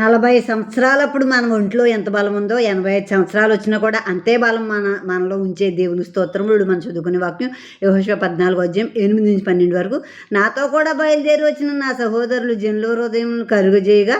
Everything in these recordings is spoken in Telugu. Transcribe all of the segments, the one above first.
40 సంవత్సరాలప్పుడు మన ఒంట్లో ఎంత బలముందో, 85 సంవత్సరాలొచ్చినా కూడా అంతే బలం మనలో ఉంచే దేవుని స్తోత్రములు. మనం చదువుకునే వాక్యం యెహోషువ 14 అధ్యాయం 8-12 వరకు. నాతో కూడా బయలుదేరి వచ్చిన నా సహోదరులు జనుల హృదయములను కలుగజేయగా,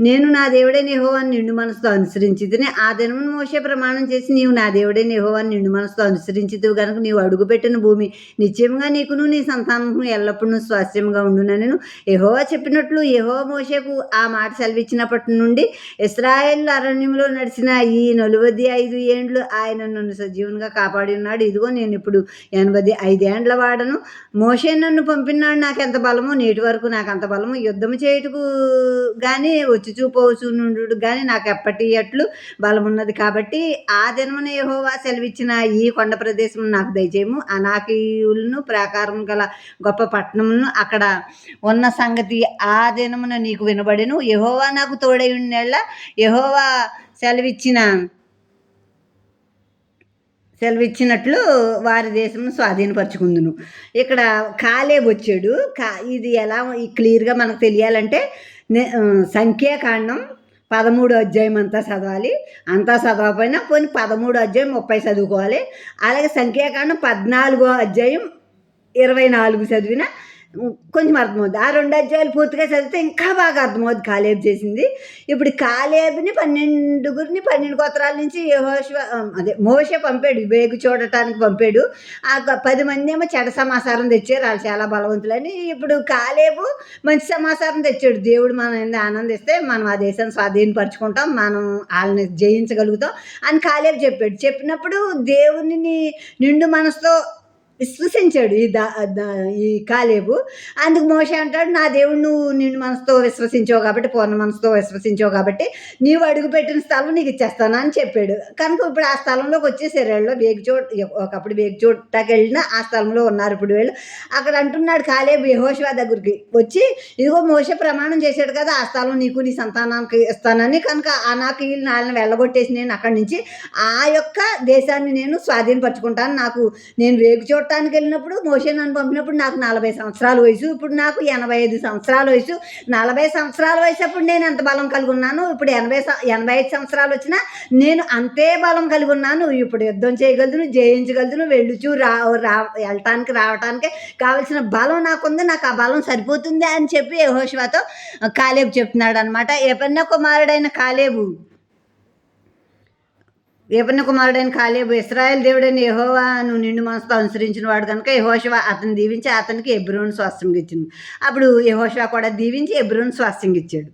నేను నా దేవుడైన యెహోవాను నిండు మనసుతో అనుసరించితిని. ఆ దినమున మోషే ప్రమాణం చేసి, నీవు నా దేవుడైన యెహోవాను నిండు మనసుతో అనుసరించితివి గనుక నీవు అడుగుపెట్టిన భూమి నిశ్చయముగా నీకును నీ సంతానమును ఎల్లప్పుడూ స్వాస్థ్యముగా ఉండుననెను. యెహోవా చెప్పినట్లు యెహోవా మోషేకు ఆ మాట సెలవిచ్చినప్పటి నుండి ఇశ్రాయేలు అరణ్యంలో నడిచిన ఈ 45 ఏండ్లు ఆయన నన్ను సజీవునిగా కాపాడి ఉన్నాడు. ఇదిగో నేను ఇప్పుడు 85 ఏండ్ల వాడను. మోషే నన్ను పంపినాడు, నాకెంత బలము, నేటి వరకు నాకంత బలము, యుద్ధము చేయుటకు గాని వచ్చుచూ పోవచ్చు నుండు గాని నాకు ఎప్పటి అట్లు బలమున్నది. కాబట్టి ఆ దినమున యెహోవా సెలవిచ్చిన ఈ కొండ ప్రదేశం నాకు దయచేయము. అనాకీయులను ప్రాకారం గల గొప్ప పట్టణమును అక్కడ ఉన్న సంగతి ఆ దినమున నీకు వినబడెను. యెహోవా నాకు తోడై ఉన్నెళ్ళ యెహోవా సెలవిచ్చినట్లు వారి దేశంను స్వాధీనపరచుకుందును. ఇక్కడ కాలేబు వచ్చాడు. ఇది ఎలా క్లియర్గా మనకు తెలియాలంటే సంఖ్యాకాండం 13 అధ్యాయం అంతా చదవాలి. అంతా చదవకపోయినా కొన్ని 13 అధ్యాయం 30 చదువుకోవాలి. అలాగే సంఖ్యాకాండం 14 అధ్యాయం 24 చదివిన కొంచెం అర్థమవుద్ది. ఆ 2 అధ్యాయాలు పూర్తిగా చదివితే ఇంకా బాగా అర్థమవుద్ది కాలేబు చేసింది. ఇప్పుడు కాలేబుని 12 గోత్రాల నుంచి మోషే పంపాడు, వేగు చూడటానికి పంపాడు. ఆ 10 మంది ఏమో చెడ సమాచారం తెచ్చారు, వాళ్ళు చాలా బలవంతులని. ఇప్పుడు కాలేబు మంచి సమాచారం తెచ్చాడు, దేవుడు మనం ఆనందిస్తే మనం ఆ దేశాన్ని స్వాధీనపరచుకుంటాం, మనం వాళ్ళని జయించగలుగుతాం అని కాలేబు చెప్పాడు. చెప్పినప్పుడు దేవుని నిండు మనసుతో విశ్వసించాడు ఈ కాలేబు. అందుకు మోషే అంటాడు, నా దేవుడు నువ్వు నిండు మనసుతో విశ్వసించావు కాబట్టి, పూర్ణ మనసుతో విశ్వసించావు కాబట్టి నీవు అడుగుపెట్టిన స్థలం నీకు ఇచ్చేస్తాను అని చెప్పాడు. కనుక ఇప్పుడు ఆ స్థలంలోకి వచ్చేసారు వీళ్ళు. ఒకప్పుడు వేగు చోటకి వెళ్ళినా ఆ స్థలంలో ఉన్నారు ఇప్పుడు వీళ్ళు. అక్కడ అంటున్నాడు కాలేబు యెహోషువ దగ్గరికి వచ్చి, ఇదిగో మోషే ప్రమాణం చేశాడు కదా, ఆ స్థలం నీకు నీ సంతానానికి ఇస్తానని. కనుక అనాకీయులను వాళ్ళని వెళ్ళగొట్టేసి నేను అక్కడి నుంచి ఆ యొక్క దేశాన్ని నేను స్వాధీనపరచుకుంటాను. నేను వేగు చూడటానికి వెళ్ళినప్పుడు మోషే నన్ను పంపినప్పుడు నాకు 40 సంవత్సరాల వయసు, ఇప్పుడు నాకు 85 సంవత్సరాల వయసు. 40 సంవత్సరాల వయసు అప్పుడు నేను ఎంత బలం కలిగి ఉన్నాను, ఇప్పుడు 85 సంవత్సరాలు వచ్చినా నేను అంతే బలం కలిగి ఉన్నాను. ఇప్పుడు యుద్ధం చేయగలుగును, జయించగలుగును, వెళ్ళుచు వెళ్ళటానికి రావటానికి కావలసిన బలం నాకుంది, నాకు ఆ బలం సరిపోతుంది అని చెప్పి యెహోషువతో కాలేబు చెప్తున్నాడు అనమాట. యెఫున్నె కుమారుడైన కాలేబు ఇశ్రాయేలు దేవుడైన యెహోవాను నిండు మనసుతో అనుసరించిన వాడు కనుక యెహోషువ అతను దీవించి అతనికి హెబ్రోను స్వాస్థ్యంగా ఇచ్చింది. అప్పుడు యెహోషువ కూడా దీవించి హెబ్రోను స్వాస్థ్యంగా ఇచ్చాడు.